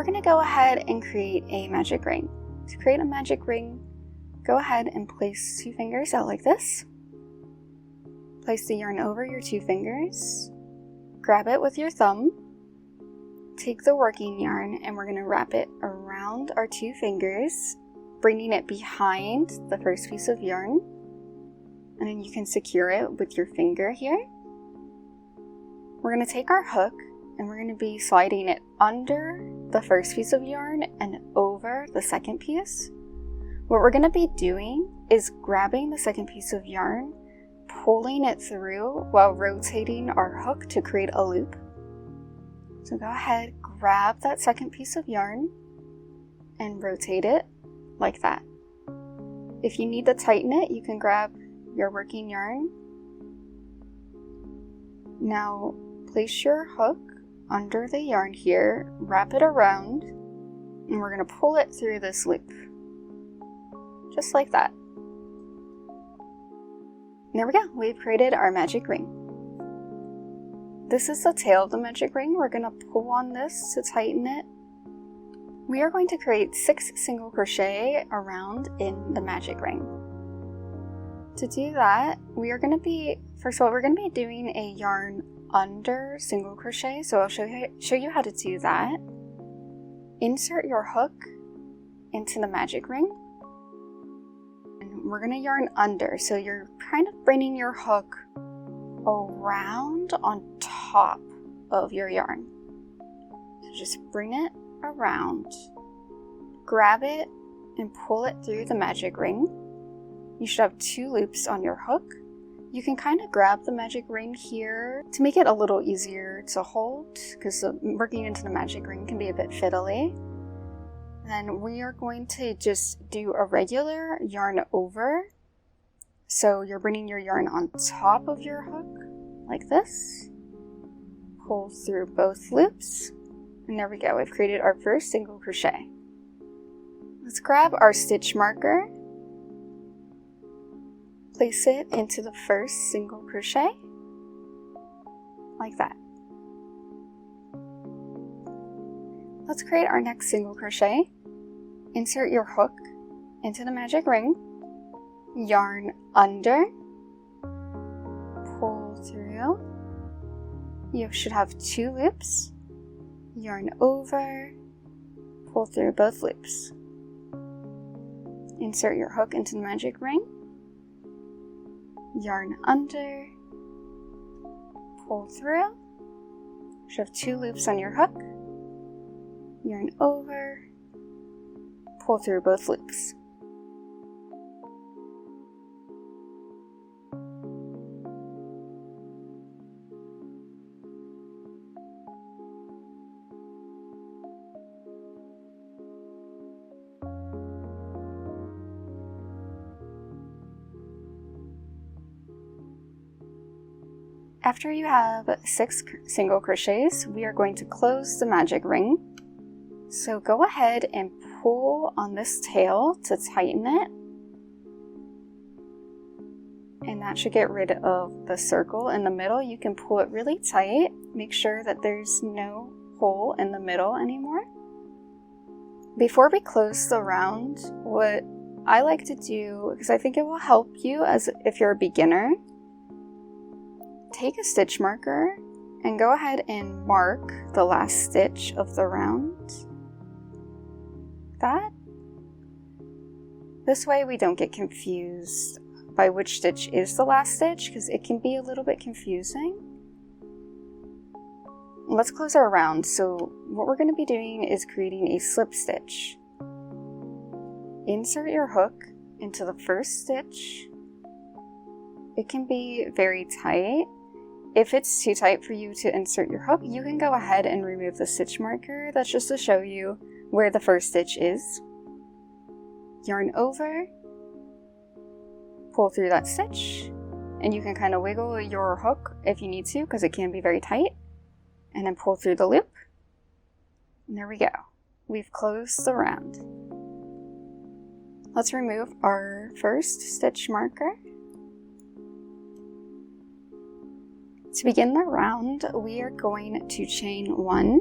going to go ahead and create a magic ring. To create a magic ring, go ahead and place 2 fingers out like this. Place the yarn over your 2 fingers. Grab it with your thumb. Take the working yarn and we're going to wrap it around our 2 fingers, bringing it behind the first piece of yarn. And then you can secure it with your finger here. We're going to take our hook and we're going to be sliding it under the first piece of yarn and over the second piece. What we're going to be doing is grabbing the second piece of yarn, pulling it through while rotating our hook to create a loop. So go ahead, grab that second piece of yarn and rotate it like that. If you need to tighten it, you can grab your working yarn. Now place your hook under the yarn here, wrap it around, and we're going to pull it through this loop. Just like that. And there we go, we've created our magic ring. This is the tail of the magic ring. We're going to pull on this to tighten it. We are going to create 6 single crochet around in the magic ring. To do that, we are going to be, first of all, we're going to be doing a yarn under single crochet, so I'll show you how to do that. Insert your hook into the magic ring, and we're going to yarn under, so you're kind of bringing your hook around on top of your yarn. So just bring it around, grab it, and pull it through the magic ring. You should have 2 loops on your hook. You can kind of grab the magic ring here to make it a little easier to hold, because working into the magic ring can be a bit fiddly. Then we are going to just do a regular yarn over. So you're bringing your yarn on top of your hook like this. Pull through both loops. And there we go, we've created our first single crochet. Let's grab our stitch marker. Place it into the first single crochet, like that. Let's create our next single crochet. Insert your hook into the magic ring, yarn under, pull through. You should have 2 loops, yarn over, pull through both loops. Insert your hook into the magic ring, yarn under, pull through. You should have 2 loops on your hook, yarn over, pull through both loops. After you have 6 single crochets, we are going to close the magic ring. So go ahead and pull on this tail to tighten it. And that should get rid of the circle in the middle. You can pull it really tight. Make sure that there's no hole in the middle anymore. Before we close the round, what I like to do, because I think it will help you as if you're a beginner, take a stitch marker and go ahead and mark the last stitch of the round. That. This way we don't get confused by which stitch is the last stitch, because it can be a little bit confusing. Let's close our round. So what we're going to be doing is creating a slip stitch. Insert your hook into the first stitch. It can be very tight. If it's too tight for you to insert your hook, you can go ahead and remove the stitch marker. That's just to show you where the first stitch is. Yarn over, pull through that stitch, and you can kind of wiggle your hook if you need to, because it can be very tight, and then pull through the loop. And there we go. We've closed the round. Let's remove our first stitch marker. To begin the round, we are going to chain 1,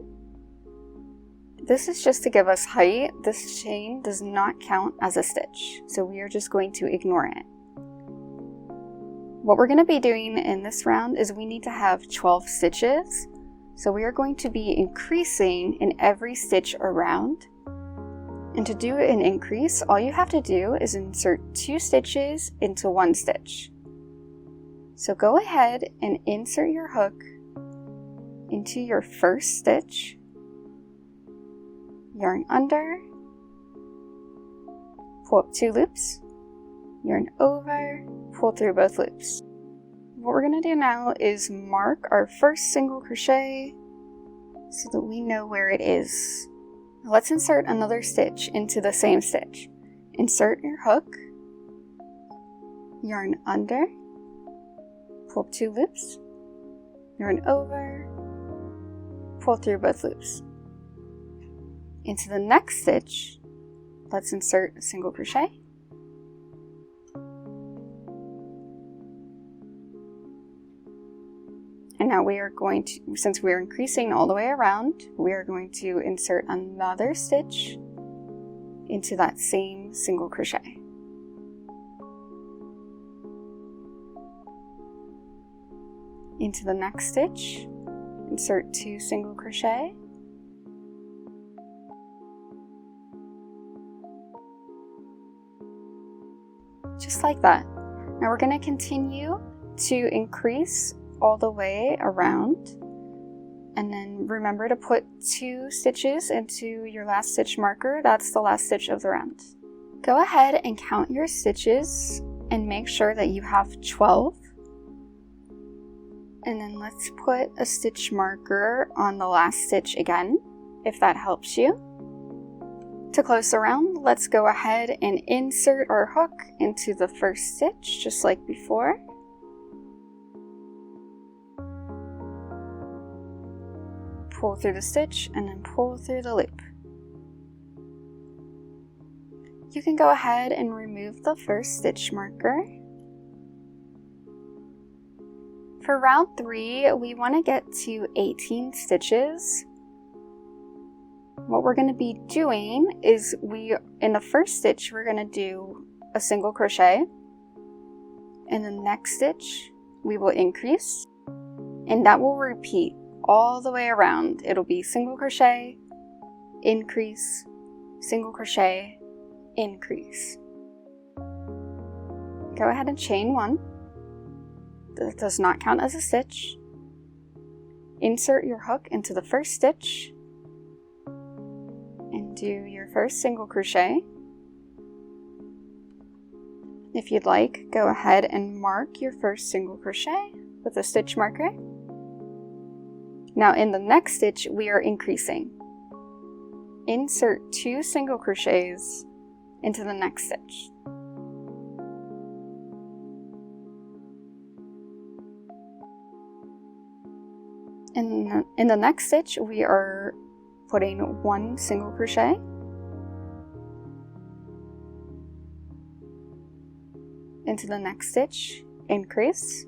This is just to give us height. This chain does not count as a stitch, so we are just going to ignore it. What we're going to be doing in this round is we need to have 12 stitches, so we are going to be increasing in every stitch around. And to do an increase, all you have to do is insert 2 stitches into 1 stitch. So go ahead and insert your hook into your first stitch, yarn under, pull up 2 loops, yarn over, pull through both loops. What we're going to do now is mark our first single crochet so that we know where it is. Let's insert another stitch into the same stitch. Insert your hook, yarn under, pull up 2 loops, yarn over, pull through both loops. Into the next stitch, let's insert a single crochet, and now we are going to, since we are increasing all the way around, we are going to insert another stitch into that same single crochet. Into the next stitch, insert 2 single crochet, just like that. Now we're going to continue to increase all the way around, and then remember to put 2 stitches into your last stitch marker. That's the last stitch of the round. Go ahead and count your stitches and make sure that you have 12. And then let's put a stitch marker on the last stitch again, if that helps you. To close the round, let's go ahead and insert our hook into the first stitch, just like before. Pull through the stitch and then pull through the loop. You can go ahead and remove the first stitch marker. For round 3, we want to get to 18 stitches. What we're going to be doing is in the first stitch, we're going to do a single crochet. In the next stitch, we will increase, and that will repeat all the way around. It'll be single crochet, increase, single crochet, increase. Go ahead and chain 1. That does not count as a stitch. Insert your hook into the first stitch and do your first single crochet. If you'd like, go ahead and mark your first single crochet with a stitch marker. Now in the next stitch, we are increasing. Insert 2 single crochets into the next stitch. In the next stitch, we are putting 1 single crochet, into the next stitch, increase,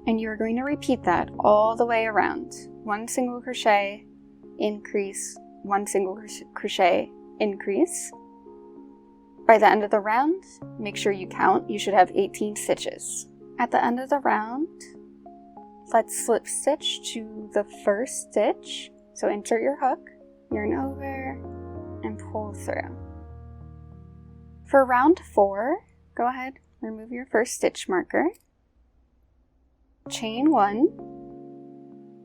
and you're going to repeat that all the way around. 1 single crochet, increase, 1 single crochet, increase. By the end of the round, make sure you count. You should have 18 stitches. At the end of the round, let's slip stitch to the first stitch. So insert your hook, yarn over, and pull through. For round 4, go ahead, remove your first stitch marker, chain 1.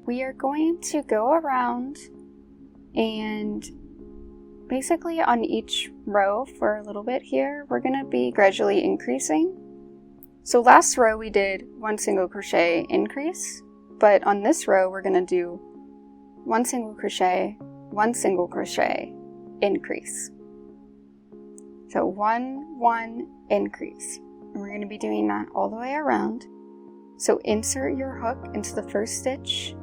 We are going to go around and basically on each row for a little bit here, we're going to be gradually increasing. So last row we did 1 single crochet, increase, but on this row we're going to do 1 single crochet, 1 single crochet, increase. So 1, 1, increase. And we're going to be doing that all the way around. So insert your hook into the first stitch,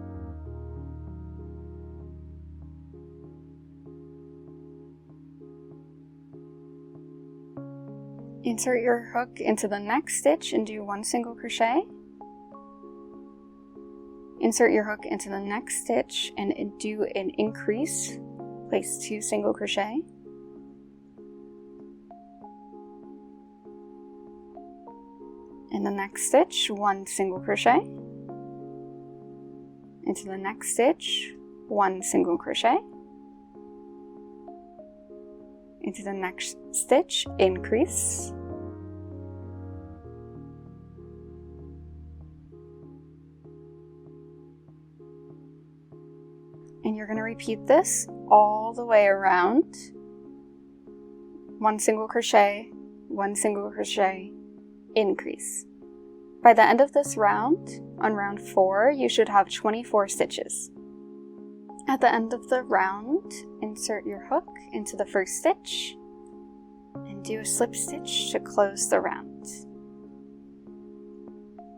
Insert your hook into the next stitch and do 1 single crochet. Insert your hook into the next stitch and do an increase. Place 2 single crochet. In the next stitch, 1 single crochet. Into the next stitch, 1 single crochet. Into the next stitch, increase. And you're going to repeat this all the way around. 1 single crochet, 1 single crochet, increase. By the end of this round, on round 4, you should have 24 stitches. At the end of the round, insert your hook into the first stitch and do a slip stitch to close the round.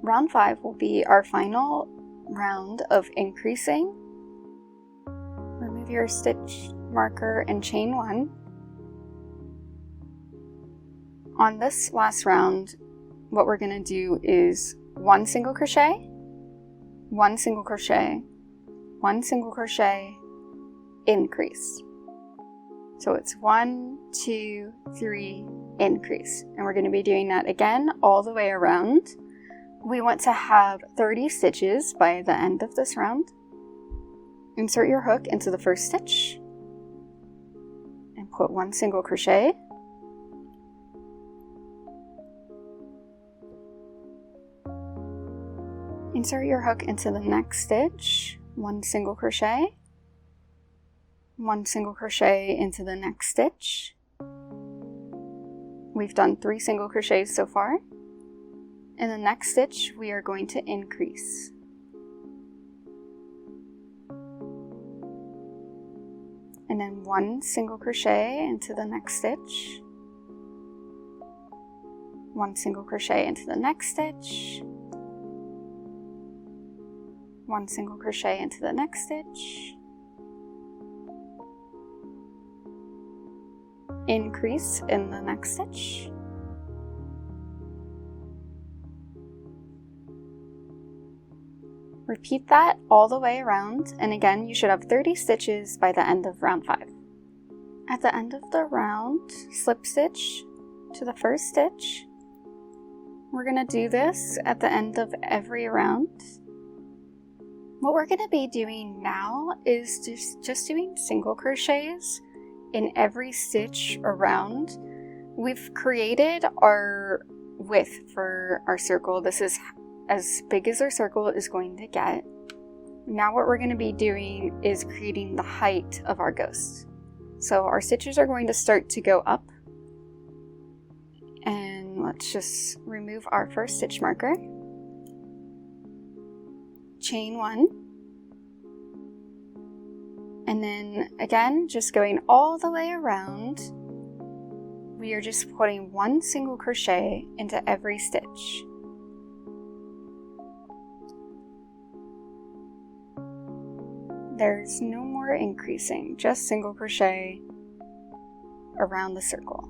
Round 5 will be our final round of increasing. Remove your stitch marker and chain 1. On this last round, what we're going to do is 1 single crochet, 1 single crochet, 1 single crochet, increase. So it's 1, 2, 3, increase. And we're going to be doing that again all the way around. We want to have 30 stitches by the end of this round. Insert your hook into the first stitch and put 1 single crochet. Insert your hook into the next stitch, 1 single crochet, 1 single crochet into the next stitch. We've done 3 single crochets so far. In the next stitch, we are going to increase. And then 1 single crochet into the next stitch, 1 single crochet into the next stitch, 1 single crochet into the next stitch, increase in the next stitch, repeat that all the way around, and again you should have 30 stitches by the end of round 5. At the end of the round, slip stitch to the first stitch. We're going to do this at the end of every round. What we're going to be doing now is just doing single crochets in every stitch around. We've created our width for our circle. This is as big as our circle is going to get. Now what we're going to be doing is creating the height of our ghost. So our stitches are going to start to go up. And let's just remove our first stitch marker. Chain 1, and then again just going all the way around, we are just putting 1 single crochet into every stitch. There's no more increasing, just single crochet around the circle.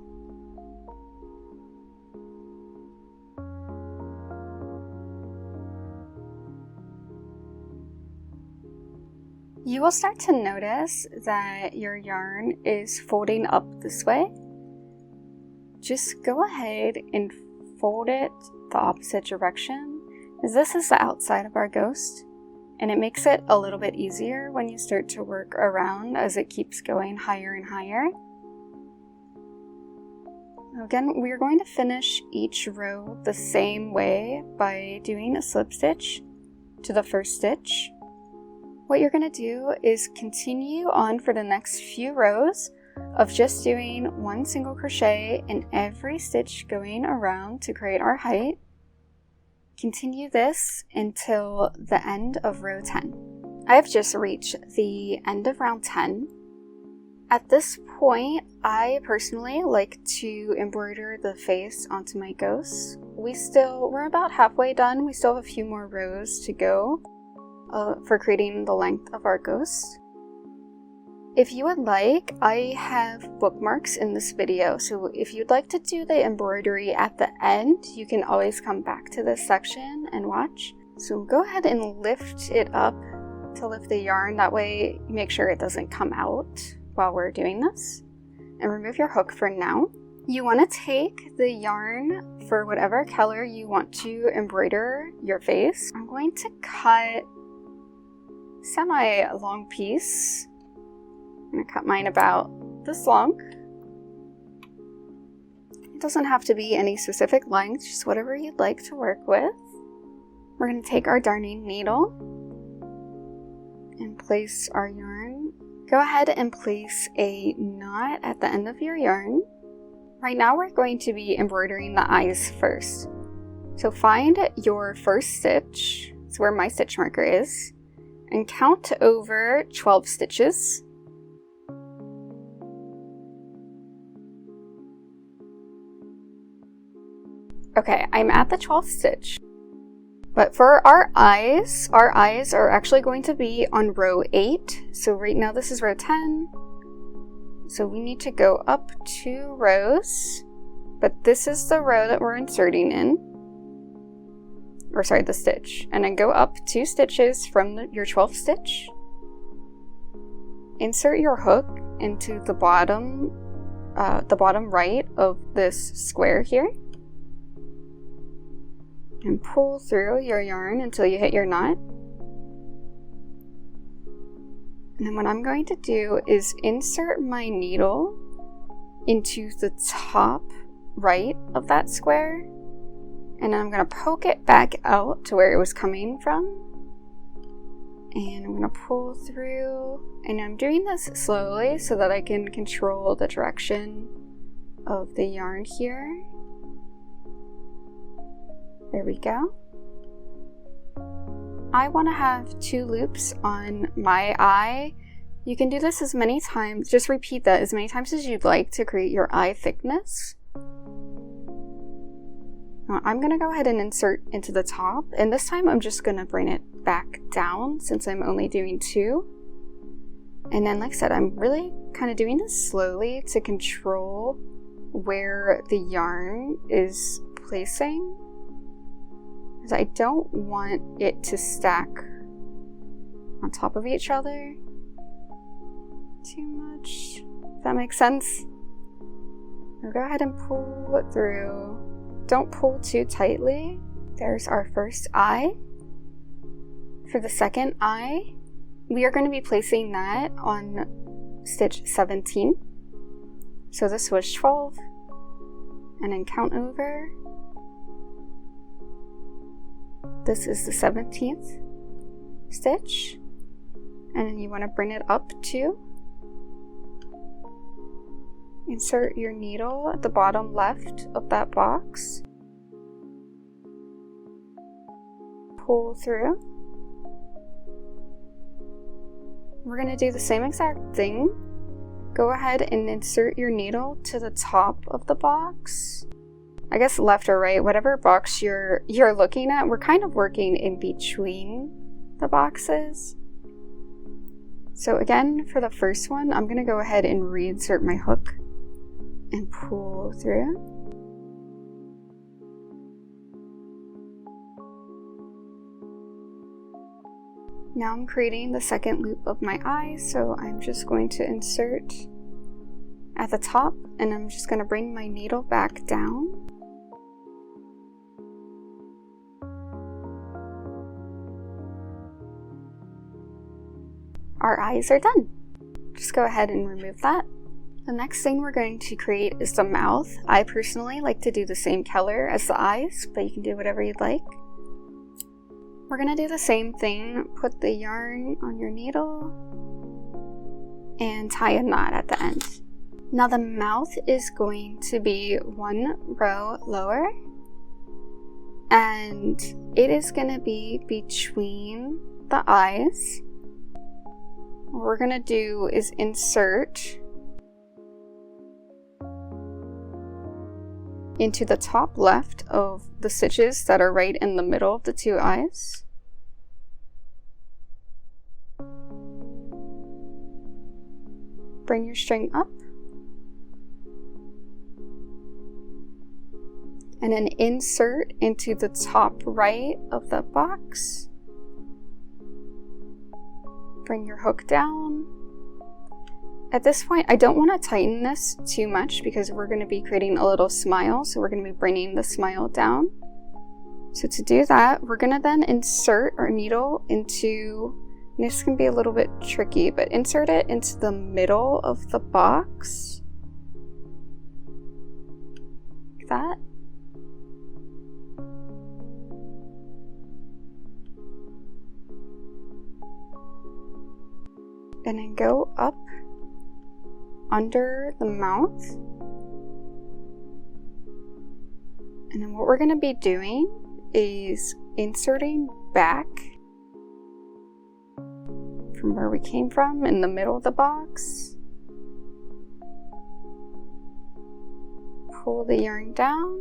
You will start to notice that your yarn is folding up this way. Just go ahead and fold it the opposite direction, as this is the outside of our ghost, and it makes it a little bit easier when you start to work around as it keeps going higher and higher. Again, we are going to finish each row the same way by doing a slip stitch to the first stitch. What you're going to do is continue on for the next few rows of just doing 1 single crochet in every stitch going around to create our height. Continue this until the end of row 10. I've just reached the end of round 10. At this point, I personally like to embroider the face onto my ghost. We're about halfway done. We still have a few more rows to go for creating the length of our ghost. If you would like, I have bookmarks in this video, so if you'd like to do the embroidery at the end, you can always come back to this section and watch. So go ahead and lift it up to lift the yarn, that way you make sure it doesn't come out while we're doing this. And remove your hook for now. You want to take the yarn for whatever color you want to embroider your face. I'm going to cut semi-long piece. I'm going to cut mine about this long. It doesn't have to be any specific length, just whatever you'd like to work with. We're going to take our darning needle and place our yarn. Go ahead and place a knot at the end of your yarn. Right now we're going to be embroidering the eyes first. So find your first stitch, it's where my stitch marker is, and count over 12 stitches. Okay, I'm at the 12th stitch. But for our eyes are actually going to be on row 8. So right now this is row 10. So we need to go up 2 rows. But this is the row that we're inserting in. Or sorry, the stitch. And then go up 2 stitches from your 12th stitch. Insert your hook into the bottom right of this square here. And pull through your yarn until you hit your knot. And then what I'm going to do is insert my needle into the top right of that square. And then I'm going to poke it back out to where it was coming from. And I'm going to pull through. And I'm doing this slowly so that I can control the direction of the yarn here. There we go. I want to have 2 loops on my eye. You can do this as many times, just repeat that as many times as you'd like to create your eye thickness. Now, I'm going to go ahead and insert into the top, and this time I'm just going to bring it back down since I'm only doing 2. And then like I said, I'm really kind of doing this slowly to control where the yarn is placing. I don't want it to stack on top of each other too much, if that makes sense. Now go ahead and pull it through. Don't pull too tightly. There's our first eye. For the second eye, we are going to be placing that on stitch 17. So this was 12, and then count over. This is the 17th stitch, and then you want to bring it up 2. Insert your needle at the bottom left of that box. Pull through. We're going to do the same exact thing. Go ahead and insert your needle to the top of the box. I guess left or right, whatever box you're looking at, we're kind of working in between the boxes. So again, for the first one, I'm going to go ahead and reinsert my hook and pull through. Now I'm creating the second loop of my eye, so I'm just going to insert at the top, and I'm just going to bring my needle back down. Our eyes are done. Just go ahead and remove that. The next thing we're going to create is the mouth. I personally like to do the same color as the eyes, but you can do whatever you'd like. We're going to do the same thing. Put the yarn on your needle and tie a knot at the end. Now the mouth is going to be 1 row lower, and it is going to be between the eyes. What we're going to do is insert into the top left of the stitches that are right in the middle of the 2 eyes. bring your string up, and then insert into the top right of the box. Bring your hook down. At this point, I don't want to tighten this too much because we're going to be creating a little smile, so we're going to be bringing the smile down. So to do that, we're going to then insert our needle into, and this can be a little bit tricky, but insert it into the middle of the box, like that. And then go up under the mouth. And then what we're going to be doing is inserting back from where we came from in the middle of the box. Pull the yarn down.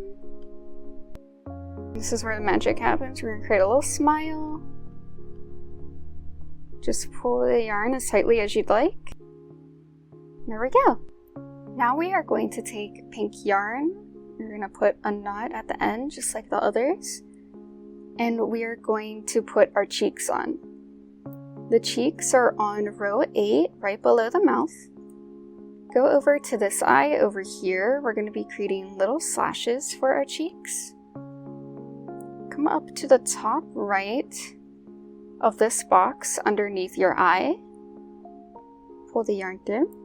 This is where the magic happens. We're going to create a little smile. Just pull the yarn as tightly as you'd like. There we go. Now we are going to take pink yarn. We're going to put a knot at the end, just like the others. And we are going to put our cheeks on. The cheeks are on row 8, right below the mouth. Go over to this eye over here. We're going to be creating little slashes for our cheeks. Come up to the top right of this box underneath your eye. Pull the yarn through.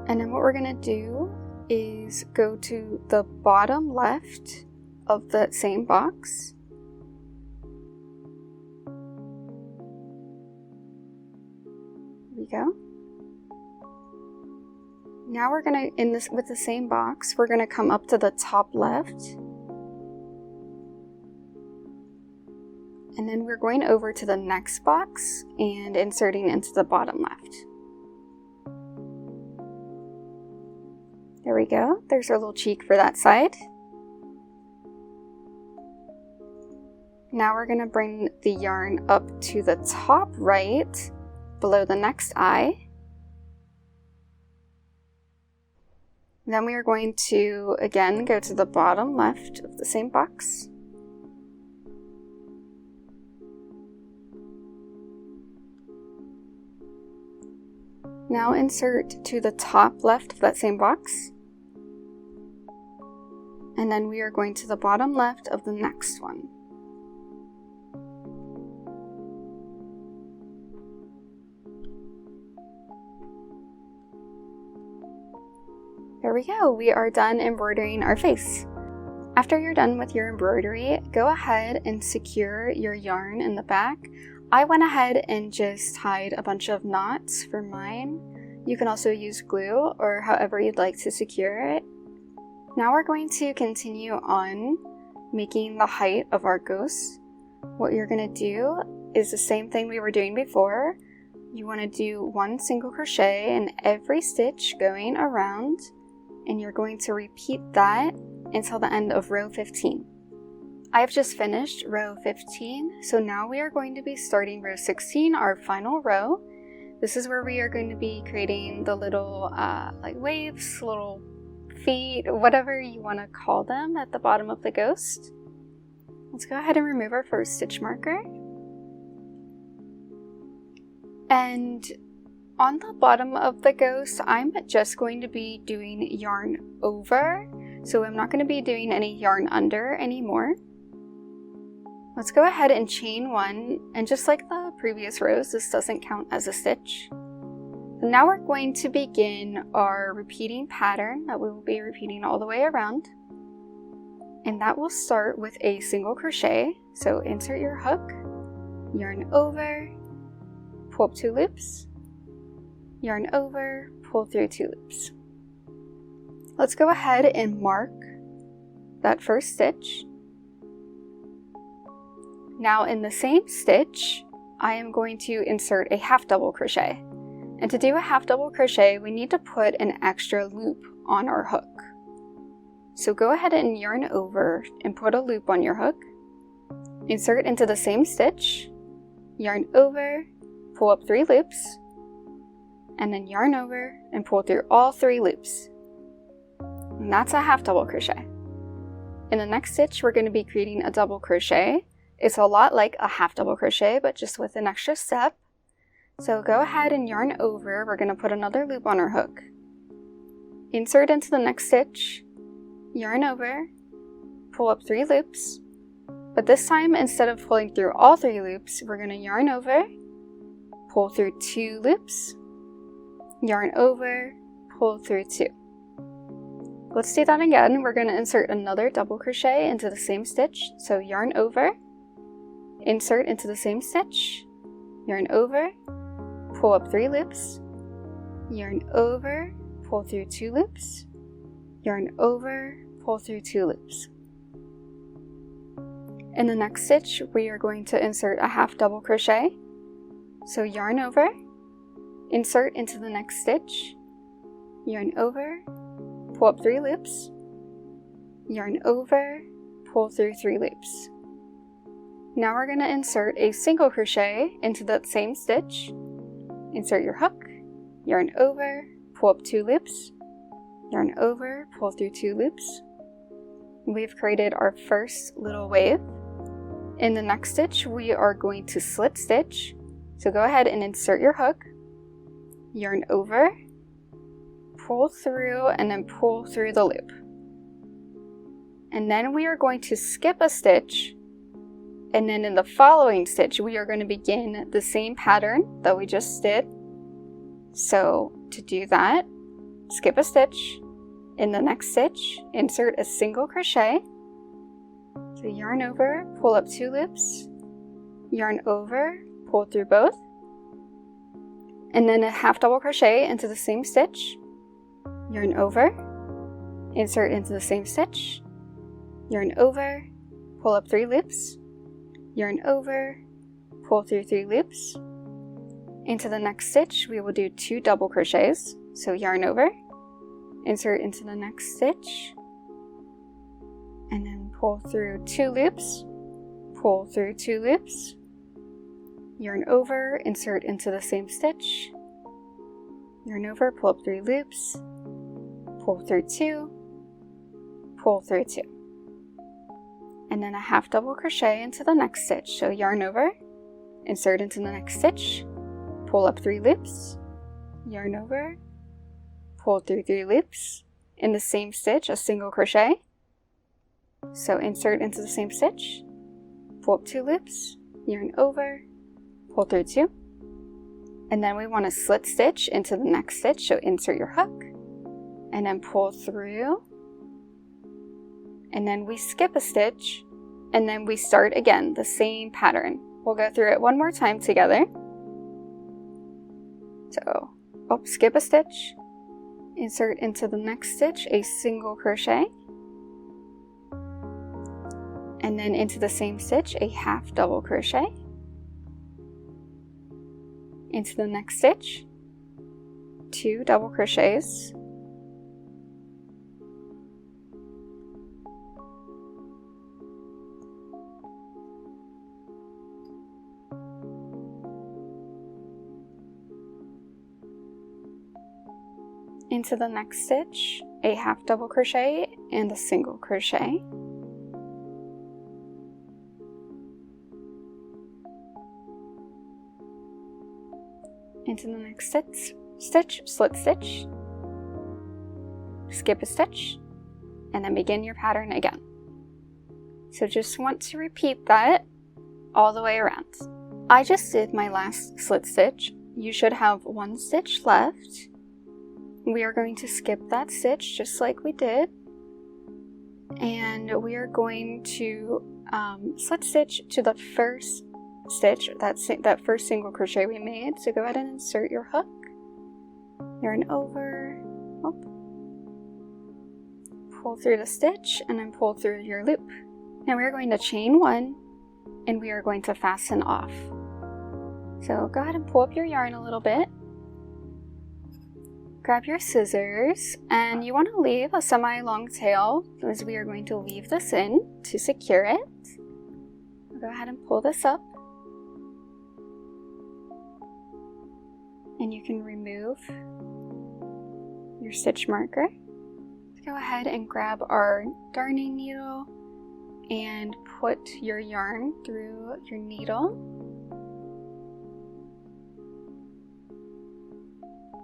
And then what we're going to do is go to the bottom left of the same box. There we go. Now we're going to, with the same box, we're going to come up to the top left. And then we're going over to the next box and inserting into the bottom left. There we go. There's our little cheek for that side. Now we're going to bring the yarn up to the top right below the next eye. Then we are going to again go to the bottom left of the same box. Now insert to the top left of that same box. And then we are going to the bottom left of the next one. There we go, we are done embroidering our face. After you're done with your embroidery, go ahead and secure your yarn in the back. I went ahead and just tied a bunch of knots for mine. You can also use glue or however you'd like to secure it. Now we're going to continue on making the height of our ghost. What you're going to do is the same thing we were doing before. You want to do 1 single crochet in every stitch going around, and you're going to repeat that until the end of row 15. I have just finished row 15, so now we are going to be starting row 16, our final row. This is where we are going to be creating the little like waves, little feet, whatever you want to call them at the bottom of the ghost. Let's go ahead and remove our first stitch marker. And on the bottom of the ghost, I'm just going to be doing yarn over, so I'm not going to be doing any yarn under anymore. Let's go ahead and chain 1, and just like the previous rows, this doesn't count as a stitch. So now we're going to begin our repeating pattern that we will be repeating all the way around. And that will start with a single crochet. So insert your hook, yarn over, pull up 2 loops, yarn over, pull through 2 loops. Let's go ahead and mark that first stitch. Now in the same stitch, I am going to insert a half double crochet. And to do a half double crochet, we need to put an extra loop on our hook. So go ahead and yarn over and put a loop on your hook. Insert into the same stitch, yarn over, pull up 3 loops, and then yarn over and pull through all 3 loops. And that's a half double crochet. In the next stitch, we're going to be creating a double crochet. It's a lot like a half double crochet, but just with an extra step. So go ahead and yarn over. We're going to put another loop on our hook. Insert into the next stitch, yarn over, pull up 3 loops. But this time, instead of pulling through all 3 loops, we're going to yarn over, pull through 2 loops, yarn over, pull through 2. Let's do that again. We're going to insert another double crochet into the same stitch. So yarn over, insert into the same stitch, yarn over, pull up 3 loops, yarn over, pull through 2 loops, yarn over, pull through 2 loops. In the next stitch, we are going to insert a half double crochet. So yarn over, insert into the next stitch, yarn over, pull up 3 loops, yarn over, pull through 3 loops. Now we're going to insert a single crochet into that same stitch. Insert your hook, yarn over, pull up 2 loops, yarn over, pull through 2 loops. We've created our first little wave. In the next stitch, we are going to slip stitch. So go ahead and insert your hook, yarn over, pull through, and then pull through the loop. And then we are going to skip a stitch, and then in the following stitch, we are going to begin the same pattern that we just did. So to do that, skip a stitch. In the next stitch, insert a single crochet. So yarn over, pull up 2 loops, yarn over, pull through both, and then a half double crochet into the same stitch, yarn over, insert into the same stitch, yarn over, pull up 3 loops, yarn over, pull through 3 loops. Into the next stitch, we will do 2 double crochets. So yarn over, insert into the next stitch, and then pull through 2 loops, pull through 2 loops, yarn over, insert into the same stitch, yarn over, pull up 3 loops, pull through 2, pull through 2. And then a half double crochet into the next stitch. So yarn over, insert into the next stitch, pull up 3 loops, yarn over, pull through 3 loops. In the same stitch, a single crochet. So insert into the same stitch, pull up 2 loops, yarn over, pull through 2. And then we want to slip stitch into the next stitch. So insert your hook, and then pull through. And then we skip a stitch, and then we start again, the same pattern. We'll go through it one more time together. So, skip a stitch, insert into the next stitch a single crochet, and then into the same stitch a half double crochet, into the next stitch 2 double crochets, into the next stitch a half double crochet and a single crochet, into the next stitch, slip stitch, skip a stitch, and then begin your pattern again. So just want to repeat that all the way around. I just did my last slip stitch. You should have 1 stitch left. We are going to skip that stitch just like we did, and we are going to slip stitch to the first stitch, that first single crochet we made. So go ahead and insert your hook, yarn over, pull through the stitch, and then pull through your loop. Now we are going to chain 1, and we are going to fasten off. So go ahead and pull up your yarn a little bit, grab your scissors, and you want to leave a semi-long tail as we are going to weave this in to secure it. Go ahead and pull this up. and you can remove your stitch marker. Go ahead and grab our darning needle and put your yarn through your needle.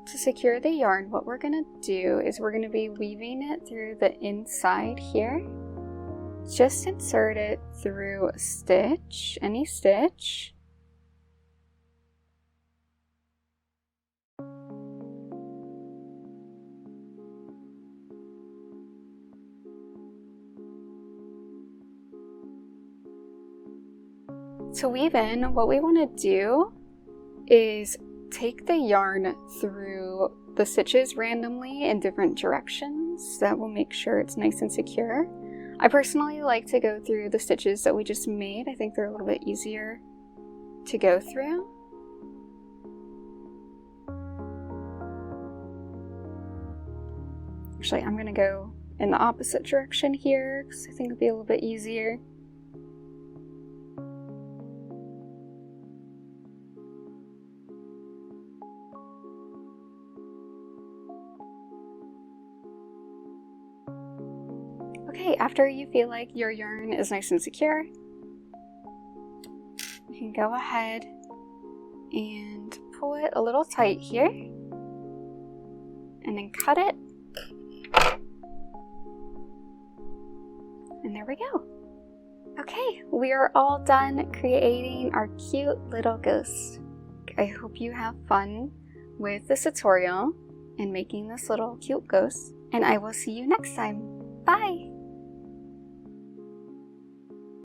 To secure the yarn, what we're going to do is we're going to be weaving it through the inside here. Just insert it through a stitch, any stitch. To weave in, what we want to do is take the yarn through the stitches randomly in different directions. That will make sure it's nice and secure. I personally like to go through the stitches that we just made. I think they're a little bit easier to go through. Actually, I'm going to go in the opposite direction here because I think it'll be a little bit easier. Okay, after you feel like your yarn is nice and secure, you can go ahead and pull it a little tight here, and then cut it, and there we go. Okay, we are all done creating our cute little ghost. I hope you have fun with this tutorial and making this little cute ghost, and I will see you next time. Bye!